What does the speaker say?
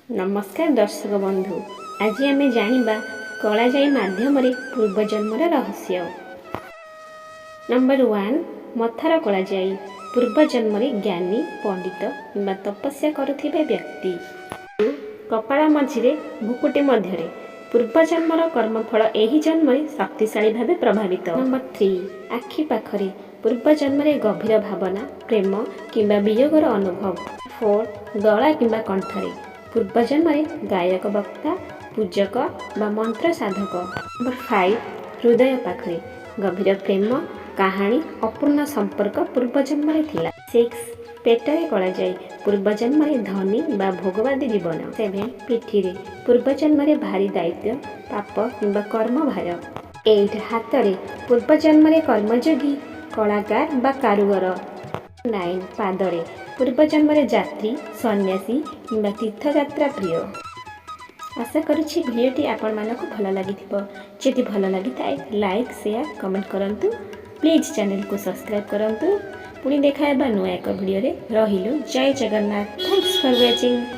नमस्कार दर्शक बंधु, आज आम जाना कलाजाई माध्यम पूर्वजन्मर रहस्य। नंबर 1, मथार कलाजाई पूर्वजन्म ज्ञानी पंडित कि तपस्या करुथिबे व्यक्ति। कपाळ मझिरे भुकुटी मध्य पूर्वजन्मर कर्मफल एही जन्म शक्तिशाली भाव प्रभावित। नंबर 3, आखि पाखरे पूर्वजन्म गभीर भावना प्रेम किंबा वियोगर अनुभव। 4, गला किंबा कंठरे पूर्वजन्म गायक वक्ता पूजक बा मंत्र साधक। नंबर 5, हृदय पाखरे गभीर प्रेम कहानी अपूर्ण संपर्क पूर्वजन्म थिला। 6, पेटरे कलाजाई पूर्वजन्म धनी बा भोगवादी जीवन। 7, पिठीरे पूर्वजन्म भारी दायित्व पाप किंबा कर्म भार। 8, हाथरे पूर्वजन्म कर्मयोगी कलाकार बा कारुगर। 9, पादरे पूर्वजन्म यात्री सन्यासी किंबा तीर्थयात्रा प्रिय। आशा करुछि भिडियोटी आपण मानक भल लगी। जदि भल लगी लाइक शेयर कमेंट करंतु। प्लीज चैनल को सब्सक्राइब करंतु। पुणी देखा नुआ एक भिडियो रे। रहिलु। जय जगन्नाथ। Thanks for watching.